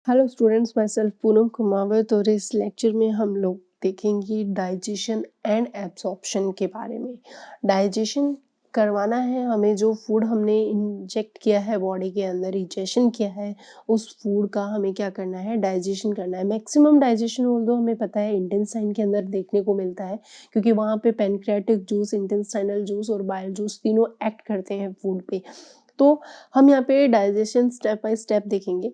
Hello students, my self Poonam Kumawat और इस lecture में हम लोग देखेंगे डाइजेशन एंड एब्जॉर्प्शन के बारे में। डाइजेशन करवाना है हमें, जो फूड हमने इंजेक्ट किया है बॉडी के अंदर, इंजेक्शन किया है, उस फूड का हमें क्या करना है, डाइजेशन करना है। मैक्सिमम डाइजेशन ऑल्दो हमें पता है इंटेस्टाइन के अंदर देखने को मिलता है, क्योंकि वहाँ पे पैनक्रियाटिक जूस, इंटेस्टाइनल जूस और बाइल जूस तीनों एक्ट करते हैं फूड पे। तो हम यहाँ पे डाइजेशन स्टेप बाय स्टेप देखेंगे।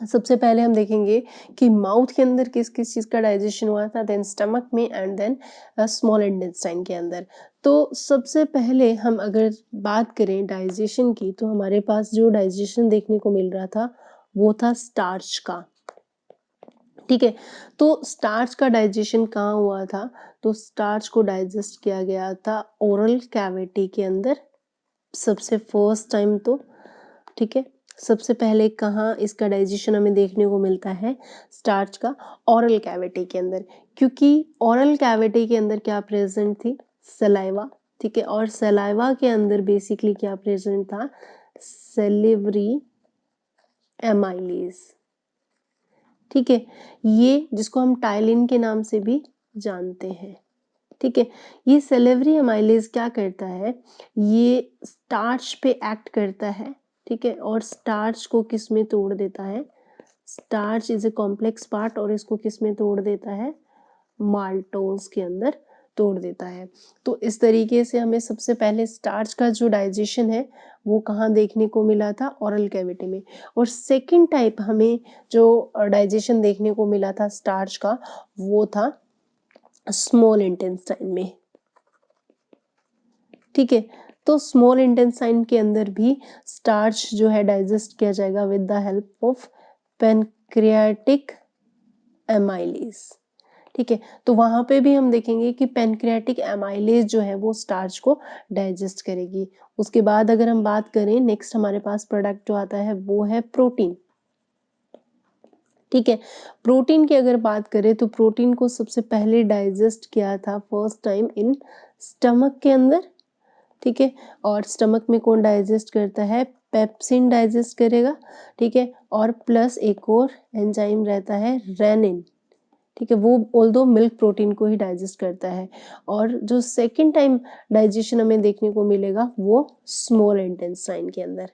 सबसे पहले हम देखेंगे कि माउथ के अंदर किस किस चीज़ का डाइजेशन हुआ था, देन स्टमक में एंड देन स्मॉल इंटेस्टाइन के अंदर। तो सबसे पहले हम अगर बात करें डाइजेशन की, तो हमारे पास जो डाइजेशन देखने को मिल रहा था वो था स्टार्च का। ठीक है, तो स्टार्च का डाइजेशन कहाँ हुआ था? तो स्टार्च को डाइजेस्ट किया गया था ओरल कैविटी के अंदर सबसे फर्स्ट टाइम। तो ठीक है, सबसे पहले कहाँ इसका डाइजेशन हमें देखने को मिलता है स्टार्च का? ओरल कैविटी के अंदर, क्योंकि ओरल कैविटी के अंदर क्या प्रेजेंट थी? सलाइवा। ठीक है, और सलाइवा के अंदर बेसिकली क्या प्रेजेंट था? Salivary amylase. ठीक है, ये जिसको हम टाइलिन के नाम से भी जानते हैं। ठीक है, ये सेलेवरी एमाइलेज क्या करता है? ये स्टार्च पे एक्ट करता है। ठीक है, और स्टार्च को किस में तोड़ देता है? Starch is a complex part, और इसको किस में तोड़ देता है? माल्टोज के अंदर तोड़ देता है। तो इस तरीके से हमें सबसे पहले स्टार्च का जो डाइजेशन है वो कहाँ देखने को मिला था? ओरल कैविटी में। और सेकेंड टाइप हमें जो डाइजेशन देखने को मिला था स्टार्च का, वो था स्मॉल इंटेस्टाइन में। ठीक है, तो स्मॉल इंटेस्टाइन के अंदर भी स्टार्च जो है डाइजेस्ट किया जाएगा with the help of pancreatic amylase. ठीक है, तो वहां पे भी हम देखेंगे कि पैनक्रियाटिक एमाइलेज जो है वो स्टार्च को डाइजेस्ट करेगी। उसके बाद अगर हम बात करें, नेक्स्ट हमारे पास प्रोडक्ट जो आता है वो है प्रोटीन। ठीक है, प्रोटीन की अगर बात करें तो प्रोटीन को सबसे पहले डाइजेस्ट किया था फर्स्ट टाइम इन स्टमक के अंदर। ठीक है, और स्टमक में कौन डाइजेस्ट करता है? पेप्सिन डाइजेस्ट करेगा। ठीक है, और प्लस एक और एंजाइम रहता है रेनिन। ठीक है, वो ऑल्दो मिल्क प्रोटीन को ही डाइजेस्ट करता है। और जो सेकेंड टाइम डाइजेशन हमें देखने को मिलेगा वो स्मॉल इंटेस्टाइन के अंदर।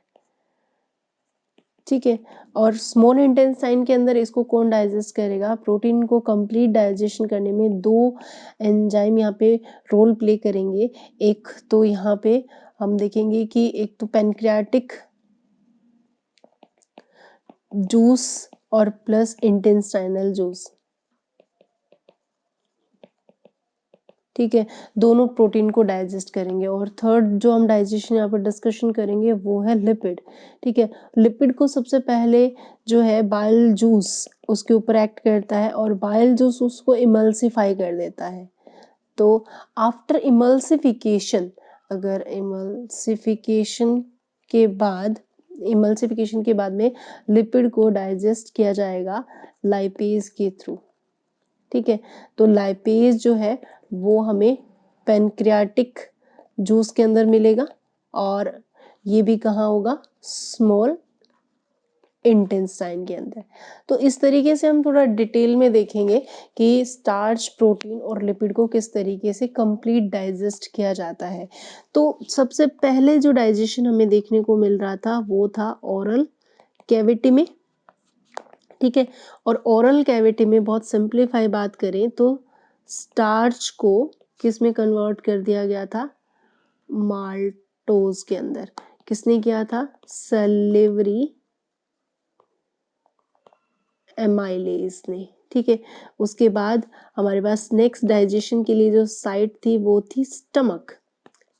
ठीक है, और स्मॉल इंटेस्टाइन के अंदर इसको कौन डाइजेस्ट करेगा? प्रोटीन को कंप्लीट डाइजेशन करने में दो एंजाइम यहाँ पे रोल प्ले करेंगे। एक तो यहाँ पे हम देखेंगे कि एक तो पैनक्रियाटिक जूस और प्लस इंटेस्टाइनल जूस। ठीक है, दोनों प्रोटीन को डाइजेस्ट करेंगे। और थर्ड जो हम डाइजेशन यहाँ पर डिस्कशन करेंगे वो है लिपिड। ठीक है, लिपिड को सबसे पहले जो है बाइल जूस उसके ऊपर एक्ट करता है, और बाइल जूस उसको इमल्सिफाई कर देता है। तो आफ्टर इमल्सिफिकेशन, अगर इमल्सिफिकेशन के बाद में लिपिड को डाइजेस्ट किया जाएगा लाइपेज के थ्रू। ठीक है, तो लाइपेज जो है वो हमें पैनक्रियाटिक जूस के अंदर मिलेगा, और ये भी कहाँ होगा? स्मॉल इंटेस्टाइन के अंदर। तो इस तरीके से हम थोड़ा डिटेल में देखेंगे कि स्टार्च, प्रोटीन और लिपिड को किस तरीके से कंप्लीट डाइजेस्ट किया जाता है। तो सबसे पहले जो डाइजेशन हमें देखने को मिल रहा था वो था ओरल कैविटी में। ठीक है, और ओरल कैविटी में बहुत सिंप्लीफाई बात करें तो स्टार्च को किस में कन्वर्ट कर दिया गया था? माल्टोज के अंदर। किसने किया था? सेलिवरी एमाइलेज ने। ठीक है, उसके बाद हमारे पास नेक्स्ट डाइजेशन के लिए जो साइट थी वो थी स्टमक।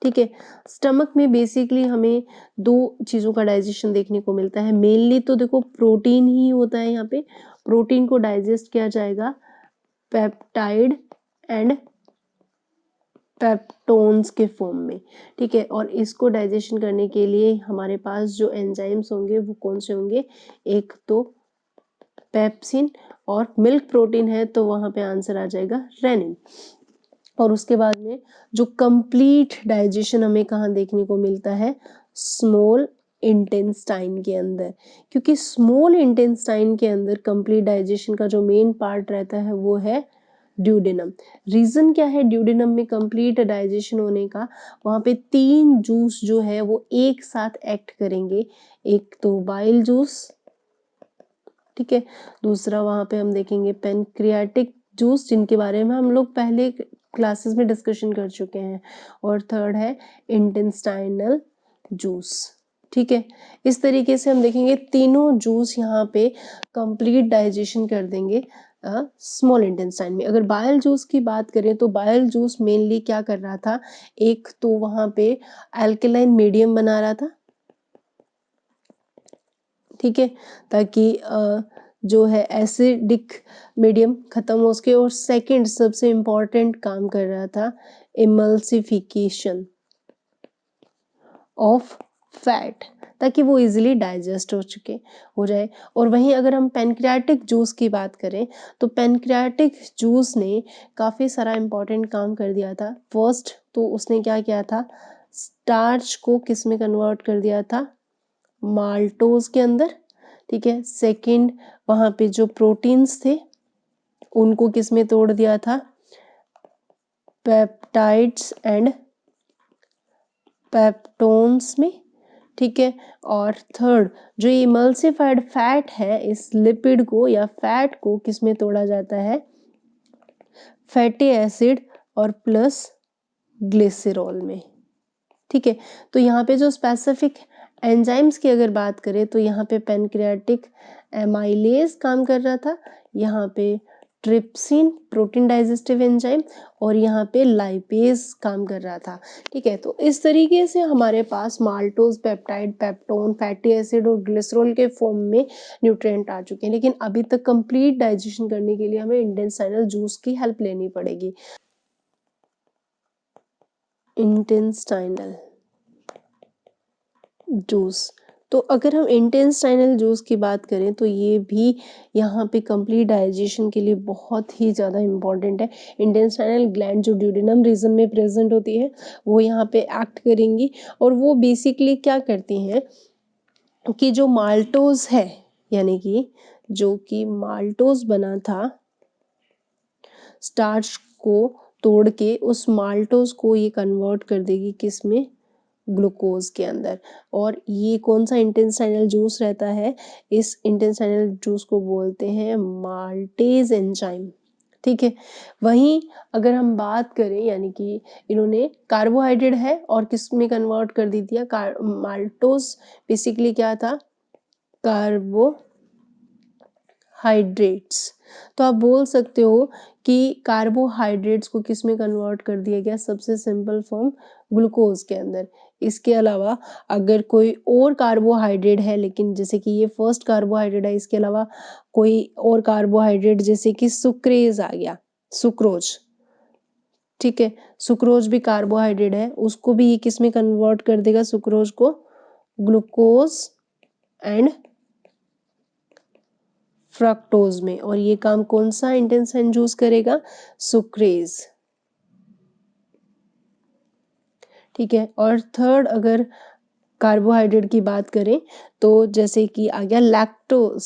ठीक है, स्टमक में बेसिकली हमें दो चीजों का डाइजेशन देखने को मिलता है। मेनली तो देखो प्रोटीन ही होता है यहाँ पे। प्रोटीन को डाइजेस्ट किया जाएगा पेप्टाइड एंड पेप्टोन्स के फॉर्म में। ठीक है, और इसको डाइजेशन करने के लिए हमारे पास जो एंजाइम्स होंगे वो कौन से होंगे? एक तो पेप्सिन, और मिल्क प्रोटीन है तो वहां पे आंसर आ जाएगा रेनिन। और उसके बाद में जो कंप्लीट डाइजेशन हमें कहाँ देखने को मिलता है? स्मॉल इंटेस्टाइन के अंदर, क्योंकि स्मॉल इंटेस्टाइन के अंदर कंप्लीट डाइजेशन का जो मेन पार्ट रहता है वो है ड्यूडेनम। रीजन क्या है ड्यूडेनम में कंप्लीट डाइजेशन होने का? वहां पे 3 जूस जो है वो एक साथ एक्ट करेंगे। एक तो बाइल जूस, ठीक है, दूसरा वहां पे हम देखेंगे पेनक्रियाटिक जूस, जिनके बारे में हम लोग पहले क्लासेस में डिस्कशन कर चुके हैं, और थर्ड है इंटेस्टाइनल जूस। ठीक है, इस तरीके से हम देखेंगे तीनों जूस यहाँ पे कंप्लीट डाइजेशन कर देंगे स्मॉल इंटेस्टाइन में। अगर बाइल जूस की बात करें तो बाइल जूस मेनली क्या कर रहा था, एक तो वहां पे अल्कलाइन मीडियम बना रहा था, ठीक है, ताकि जो है एसिडिक मीडियम खत्म हो सके, और सेकंड सबसे इम्पोर्टेंट काम कर रहा था इमल्सिफिकेशन ऑफ फैट, ताकि वो इजीली डाइजेस्ट हो जाए। और वहीं अगर हम पेनक्रियाटिक जूस की बात करें तो पेनक्रियाटिक जूस ने काफ़ी सारा इम्पोर्टेंट काम कर दिया था। फर्स्ट तो उसने क्या किया था, स्टार्च को किस में कन्वर्ट कर दिया था, माल्टोज के अंदर, ठीक है। सेकंड वहां पे जो प्रोटीन्स थे उनको किस में तोड़ दिया था, पेप्टाइड्स एंड पेप्टोन्स में, ठीक है। और थर्ड जो इमल्सिफाइड फैट है, इस लिपिड को या फैट को किस में तोड़ा जाता है, फैटी एसिड और प्लस ग्लिसरॉल में, ठीक है। तो यहाँ पे जो स्पेसिफिक एंजाइम्स की अगर बात करें तो यहाँ पे पेनक्रियाटिक एमाइलेज काम कर रहा था, यहाँ पे ट्रिप्सिन प्रोटीन डाइजेस्टिव एंजाइम, और यहाँ पे लाइपेज काम कर रहा था, ठीक है। तो इस तरीके से हमारे पास maltose, peptide, peptone, fatty acid और ग्लिसरॉल के फॉर्म में न्यूट्रिएंट आ चुके हैं, लेकिन अभी तक कंप्लीट डाइजेशन करने के लिए हमें इंटेस्टाइनल जूस की हेल्प लेनी पड़ेगी। इंटेस्टाइनल जूस, तो अगर हम इंटेस्टाइनल जूस की बात करें तो ये भी यहाँ पे कंप्लीट डाइजेशन के लिए बहुत ही ज़्यादा इम्पॉर्टेंट है। इंटेस्टाइनल ग्लैंड जो ड्यूडेनम रीजन में प्रेजेंट होती है वो यहाँ पे एक्ट करेंगी, और वो बेसिकली क्या करती हैं कि जो माल्टोज है, यानी कि जो कि माल्टोज बना था, स्टार्च को तोड़ के उस माल्टोज को ये कन्वर्ट कर देगी किस में, ग्लूकोज के अंदर। और ये कौन सा इंटेस्टाइनल जूस रहता है, इस इंटेस्टाइनल जूस को बोलते हैं माल्टेज एंजाइम, ठीक है। वहीं अगर हम बात करें, यानी कि इन्होंने कार्बोहाइड्रेट है और किस में कन्वर्ट कर दी थी, माल्टोज बेसिकली क्या था, कार्बोहाइड्रेट्स। तो आप बोल सकते हो कि कार्बोहाइड्रेट्स को किस में कन्वर्ट कर दिया गया, सबसे सिंपल फॉर्म ग्लूकोज के अंदर। इसके अलावा अगर कोई और कार्बोहाइड्रेट है, लेकिन जैसे कि ये फर्स्ट कार्बोहाइड्रेट है, इसके अलावा कोई और कार्बोहाइड्रेट जैसे कि सुक्रेज आ गया, सुक्रोज, ठीक है, सुक्रोज भी कार्बोहाइड्रेट है, उसको भी ये किस में कन्वर्ट कर देगा, सुक्रोज को ग्लूकोज एंड फ्रक्टोज में। और ये काम कौन सा इंटेस्टाइन जूस करेगा, सुक्रेज, ठीक है। और थर्ड अगर कार्बोहाइड्रेट की बात करें तो जैसे कि आ गया लैक्टोज,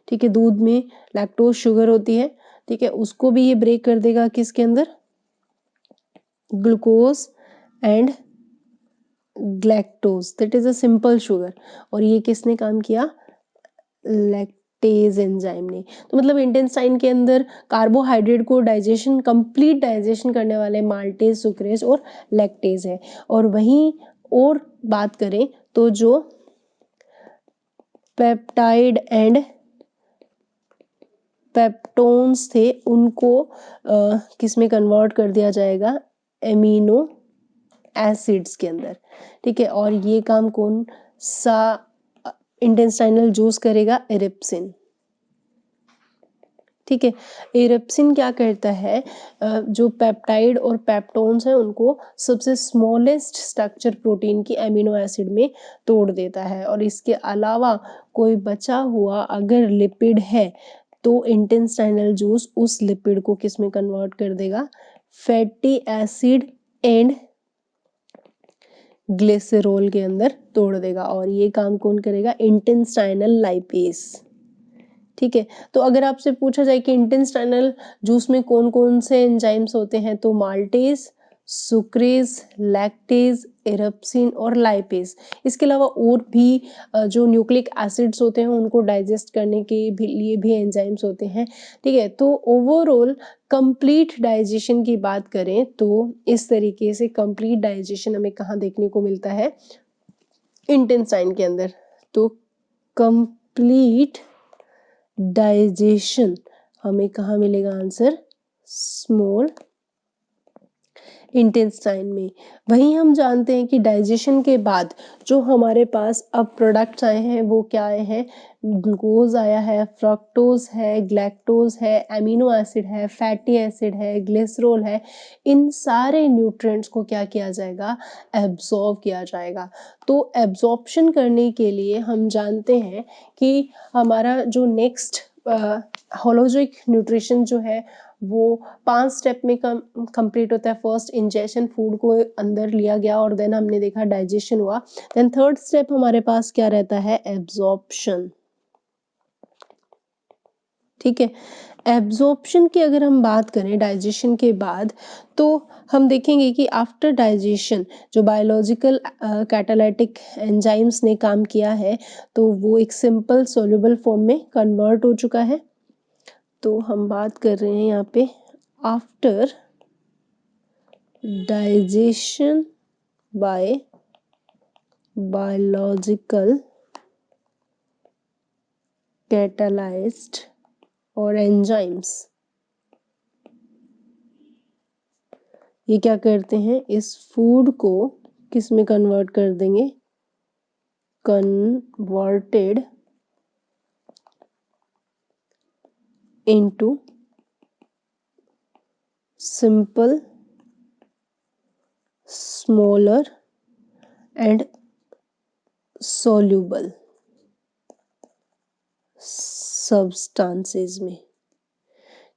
ठीक है, दूध में लैक्टोज शुगर होती है, ठीक है, उसको भी ये ब्रेक कर देगा किसके अंदर, glucose and galactose, that is a simple sugar. और ये किसने काम किया, लैक्टेज एंजाइम ने। तो मतलब इंटेस्टाइन के अंदर कार्बोहाइड्रेट को डाइजेशन, कंप्लीट डाइजेशन करने वाले माल्टेज, सुक्रेज और लैक्टेज है। और वहीं और बात करें तो जो पेप्टाइड एंड पेप्टोन्स थे उनको किस में कन्वर्ट कर दिया जाएगा, एमिनो एसिड्स के अंदर, ठीक है। और ये काम कौन सा इंटेस्टाइनल जूस करेगा, इरिप्सिन, ठीक है। इरिप्सिन क्या करता है, जो पेप्टाइड और पेप्टोन्स हैं उनको सबसे स्मॉलेस्ट स्ट्रक्चर प्रोटीन की एमिनो एसिड में तोड़ देता है। और इसके अलावा कोई बचा हुआ अगर लिपिड है तो इंटेस्टाइनल जूस उस लिपिड को किस में कन्वर्ट कर देगा, फैटी एसिड एंड ग्लिसरॉल के अंदर तोड़ देगा और ये काम कौन करेगा? Intestinal lipase. ठीक है, तो अगर आपसे पूछा जाए कि इंटेस्टाइनल जूस में कौन कौन से एंजाइम्स होते हैं तो माल्टेज, सुक्रेज, लैक्टेज, एरप्सिन और लाइपेज। इसके अलावा और भी जो न्यूक्लिक एसिड्स होते हैं उनको डाइजेस्ट करने के लिए भी एंजाइम्स होते हैं। ठीक है, तो ओवरऑल कंप्लीट डाइजेशन की बात करें तो इस तरीके से कंप्लीट डाइजेशन हमें कहाँ देखने को मिलता है? इंटेस्टाइन के अंदर। तो कंप्लीट डाइजेशन हमें कहाँ मिलेगा आंसर? स्मॉल इंटेस्टाइन में। वहीं हम जानते हैं कि डाइजेशन के बाद जो हमारे पास अब प्रोडक्ट्स आए हैं वो क्या आए हैं? ग्लूकोज आया है, फ्रक्टोज है, ग्लैक्टोज है, एमिनो एसिड है, फैटी एसिड है, ग्लिसरॉल है। इन सारे न्यूट्रिएंट्स को क्या किया जाएगा? एब्जॉर्ब किया जाएगा। तो एब्जॉर्प्शन करने के लिए हम जानते हैं कि हमारा जो नेक्स्ट होलोजिक न्यूट्रिशन जो है वो 5 स्टेप में कंप्लीट होता है। फर्स्ट इंजेशन, फूड को अंदर लिया गया और देन हमने देखा डाइजेशन हुआ। देन थर्ड स्टेप हमारे पास क्या रहता है? एब्जॉर्प्शन। ठीक है, एब्जॉर्प्शन की अगर हम बात करें डाइजेशन के बाद तो हम देखेंगे कि आफ्टर डाइजेशन जो बायोलॉजिकल कैटालाइटिक एंजाइम्स ने काम किया है तो वो एक सिंपल सोल्यूबल फॉर्म में कन्वर्ट हो चुका है। तो हम बात कर रहे हैं यहाँ पे after digestion bye biological catalysed और एंजाइम्स, ये क्या करते हैं? इस फूड को किस में कन्वर्ट कर देंगे? Converted into simple smaller and soluble substances में।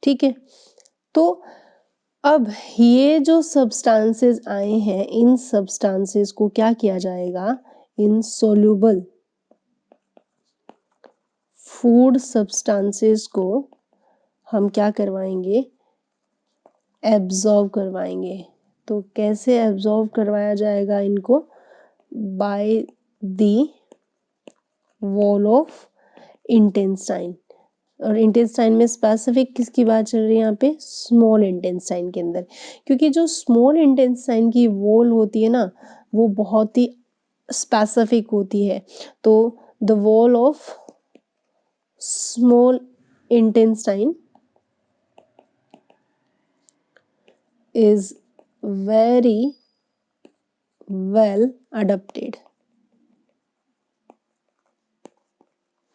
ठीक है, तो अब ये जो सब्सटेंसेस आए हैं इन सब्सटेंसेस को क्या किया जाएगा? इन सोल्यूबल फूड सब्सटेंसेस को हम क्या करवाएंगे? एब्जॉर्ब करवाएंगे। तो कैसे एब्जॉर्ब करवाया जाएगा इनको? By the wall of intestine. और इंटेस्टाइन में स्पेसिफिक किसकी बात चल रही है यहाँ पे? स्मॉल इंटेस्टाइन के अंदर, क्योंकि जो स्मॉल इंटेस्टाइन की वॉल होती है ना वो बहुत ही स्पेसिफिक होती है। तो the wall of small intestine is very well adapted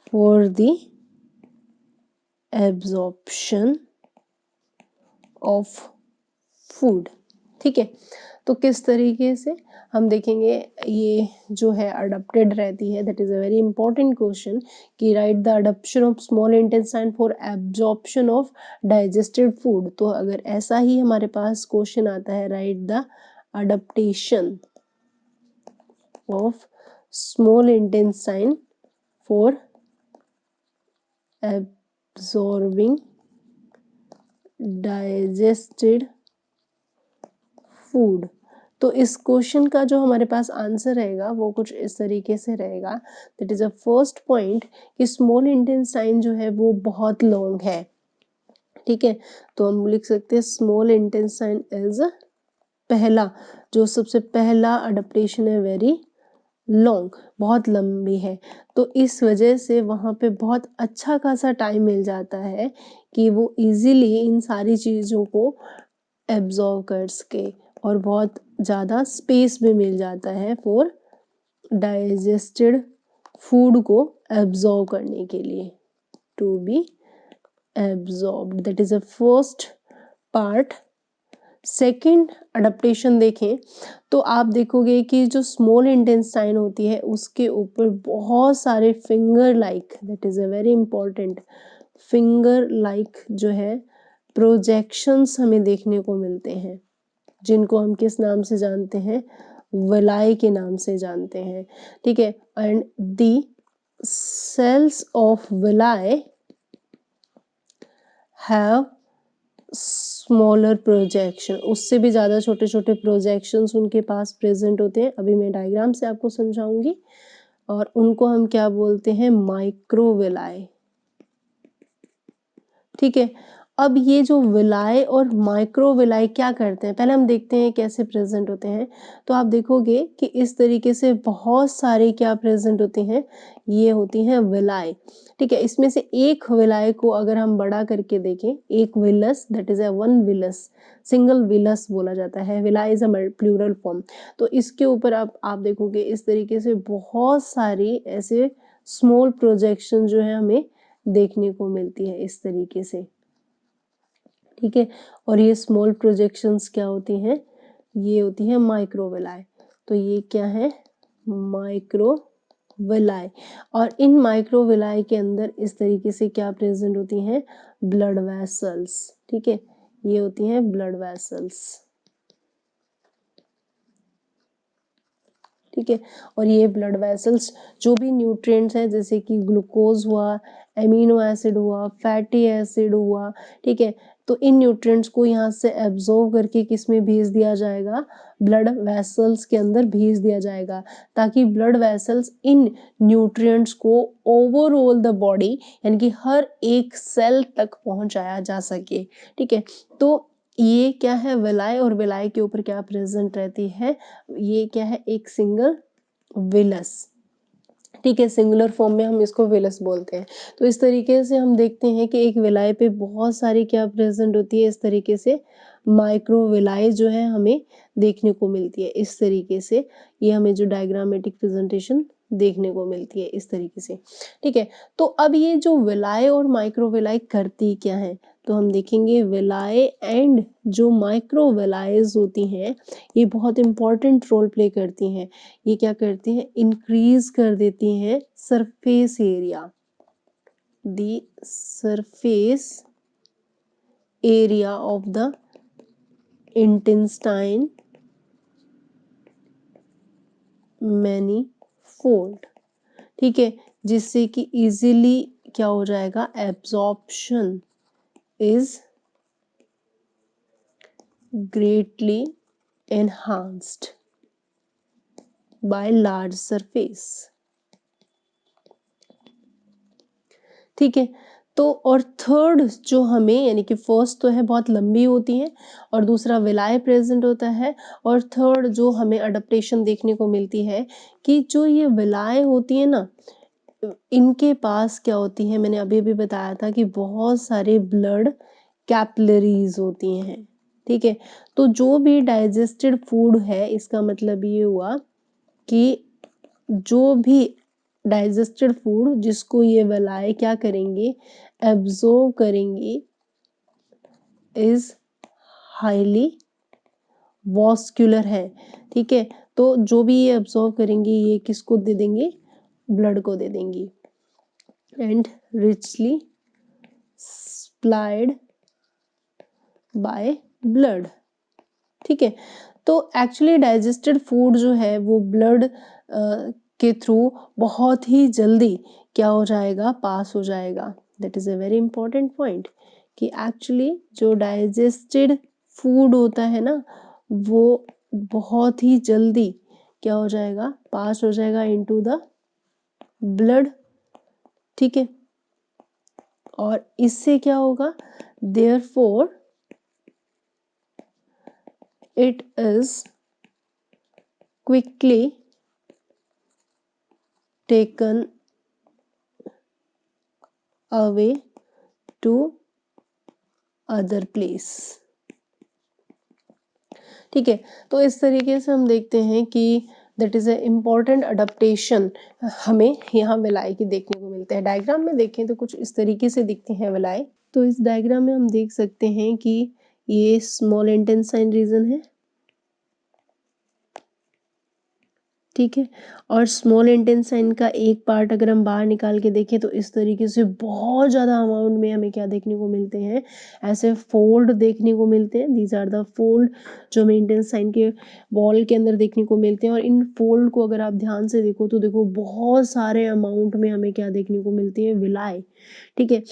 for the absorption of food। ठीक है, तो किस तरीके से हम देखेंगे ये जो है अडप्टेड रहती है। That is a very important question कि right the adaption of small intestine for absorption of digested food. तो अगर ऐसा ही हमारे पास क्वेश्चन आता है, right the adaptation of small intestine for absorbing digested food, तो इस क्वेश्चन का जो हमारे पास आंसर रहेगा वो कुछ इस तरीके से रहेगा। That is a first point कि स्मॉल इंटेस्टाइन जो है वो बहुत लॉन्ग है। ठीक है, तो हम लिख सकते हैं स्मॉल इंटेस्टाइन इज पहला जो सबसे पहला अडेप्टेशन है वेरी लॉन्ग, बहुत लंबी है। तो इस वजह से वहाँ पे बहुत अच्छा खासा टाइम मिल जाता है कि वो इजीली इन सारी चीज़ों को एब्जॉर्व कर सके और बहुत ज़्यादा स्पेस भी मिल जाता है फॉर डाइजेस्टेड फूड को एब्जॉर्व करने के लिए, to be absorbed. That is a first part. Second adaptation देखें तो आप देखोगे कि जो स्मॉल इंटेस्टाइन होती है उसके ऊपर बहुत सारे finger like, that is a very important, finger like जो है प्रोजेक्शंस हमें देखने को मिलते हैं, जिनको हम किस नाम से जानते हैं? विलाय के नाम से जानते हैं, ठीक है। And the cells of villi have smaller projection, उससे भी ज़्यादा छोटे छोटे प्रोजेक्शंस उनके पास प्रेजेंट होते हैं। अभी मैं डायग्राम से आपको समझाऊंगी। और उनको हम क्या बोलते हैं, माइक्रोविलाय, ठीक है। अब ये जो विलाय और माइक्रोविलाय क्या करते हैं, पहले हम देखते हैं कैसे प्रेजेंट होते हैं। तो आप देखोगे कि इस तरीके से बहुत सारे क्या प्रेजेंट होते हैं, ये होती हैं विलाय, ठीक है। इसमें से एक विलाय को अगर हम बड़ा करके देखें, एक villous, that is a one villous, single villous बोला जाता है, विलाय इज अ प्लूरल फॉर्म। तो इसके ऊपर आप देखोगे इस तरीके से बहुत सारी ऐसे स्मॉल प्रोजेक्शन जो है हमें देखने को मिलती है इस तरीके से, ठीक है। और ये स्मॉल प्रोजेक्शंस क्या होती हैं, ये होती है माइक्रोविलाय। तो ये क्या है, माइक्रोविलाय। और इन माइक्रोविलाय के अंदर इस तरीके से क्या प्रेजेंट होती हैं, ब्लड वेसल्स, ठीक है। ये होती हैं ब्लड वेसल्स, ठीक है। और ये ब्लड वेसल्स जो भी न्यूट्रिएंट्स हैं, जैसे कि ग्लूकोज हुआ, एमिनो एसिड हुआ, फैटी एसिड हुआ, ठीक है। तो इन न्यूट्रिएंट्स को यहाँ से एब्जॉर्ब करके किस में भेज दिया जाएगा, ब्लड वेसल्स के अंदर भेज दिया जाएगा, ताकि ब्लड वेसल्स इन न्यूट्रिएंट्स को ओवरऑल द बॉडी, यानी कि हर एक सेल तक पहुंचाया जा सके, ठीक है। तो ये क्या है, विलाय, और विलाय के ऊपर क्या प्रेजेंट रहती है, ये क्या है, एक सिंगल विलस, ठीक है। सिंगुलर फॉर्म में हम इसको विलस बोलते हैं। तो इस तरीके से हम देखते हैं कि एक विलाय पे बहुत सारी क्या प्रेजेंट होती है, इस तरीके से माइक्रोविलाय जो है हमें देखने को मिलती है। इस तरीके से ये हमें जो डायग्रामेटिक प्रेजेंटेशन देखने को मिलती है इस तरीके से, ठीक है। तो अब ये जो विलाय और माइक्रोविलाय करती क्या है, तो हम देखेंगे विलाय एंड जो माइक्रोविलायज होती हैं, ये बहुत इंपॉर्टेंट रोल प्ले करती हैं। ये क्या करती हैं, इंक्रीज कर देती हैं surface area, the surface area of the intestine manifold, ठीक है। जिससे कि इजीली क्या हो जाएगा, absorption is greatly enhanced by large surface, ठीक है। तो और थर्ड जो हमें, यानी कि फर्स्ट तो है बहुत लंबी होती है, और दूसरा विलाय प्रेजेंट होता है, और थर्ड जो हमें अडेप्टेशन देखने को मिलती है कि जो ये विलाय होती है ना, इनके पास क्या होती है, मैंने अभी भी बताया था कि बहुत सारे ब्लड कैपिलरीज होती हैं, ठीक है। तो जो भी डाइजेस्टेड फूड है, इसका मतलब ये हुआ कि जो भी डाइजेस्टेड फूड जिसको ये विलाय क्या करेंगे, एब्जॉर्ब करेंगे, इज हाईली वॉस्कुलर है, ठीक है। तो जो भी ये एब्जॉर्ब करेंगे, ये किसको दे देंगे, ब्लड को दे देंगी, and richly supplied by blood, ठीक है। तो एक्चुअली डाइजेस्टेड फूड जो है वो ब्लड के थ्रू बहुत ही जल्दी क्या हो जाएगा, पास हो जाएगा। That is a very important point कि एक्चुअली जो डाइजेस्टेड फूड होता है ना, वो बहुत ही जल्दी क्या हो जाएगा, पास हो जाएगा इनटू द ब्लड, ठीक है। और इससे क्या होगा, therefore it is quickly taken away to other place, ठीक है। तो इस तरीके से हम देखते हैं कि that is a important adaptation हमें यहाँ विलाय की देखने को मिलता है। डायग्राम में देखें तो कुछ इस तरीके से दिखते हैं विलाय। तो इस डायग्राम में हम देख सकते हैं कि ये स्मॉल इंटेस्टाइन रीजन है, ठीक है। और स्मॉल इंटेस्टाइन का एक पार्ट अगर हम बाहर निकाल के देखें तो इस तरीके से बहुत ज़्यादा अमाउंट में हमें क्या देखने को मिलते हैं, ऐसे फोल्ड देखने को मिलते हैं। दीज आर द फोल्ड जो हमें इंटेस्टाइन के वॉल के अंदर देखने को मिलते हैं। और इन फोल्ड को अगर आप ध्यान से देखो तो देखो बहुत सारे अमाउंट में हमें क्या देखने को मिलती है, विलाय। ठीक है।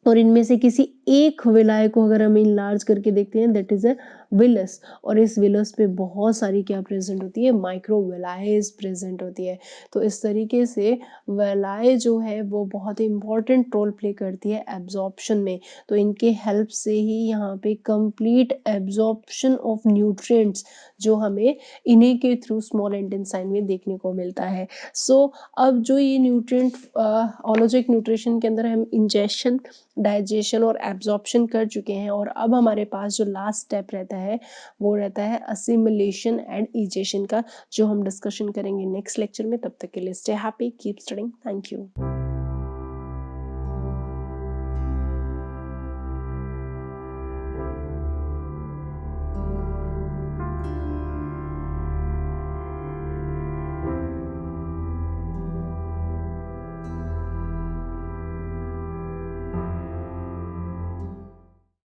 और इनमें से किसी एक विलाय को अगर हम इनलार्ज करके देखते हैं, दैट इज अ विलस। और इस विलस पे बहुत सारी क्या प्रेजेंट होती है, माइक्रो विलायज प्रेजेंट होती है। तो इस तरीके से विलाय जो है वो बहुत इंपॉर्टेंट रोल प्ले करती है एब्जॉर्प्शन में। तो इनके हेल्प से ही यहाँ पे कंप्लीट एब्जॉर्प्शन ऑफ न्यूट्रिएंट्स जो हमें इन्हीं के थ्रू स्मॉल इंटेस्टाइन में देखने को मिलता है। सो अब जो ये न्यूट्रिएंट ऑलोजिक न्यूट्रिशन के अंदर हम इंजेशन, डाइजेशन और एब्जॉर्प्शन कर चुके हैं, और अब हमारे पास जो लास्ट स्टेप रहता है वो रहता है असिमिलेशन एंड इजेशन का, जो हम डिस्कशन करेंगे नेक्स्ट लेक्चर में। तब तक के लिए stay happy, keep studying, thank you.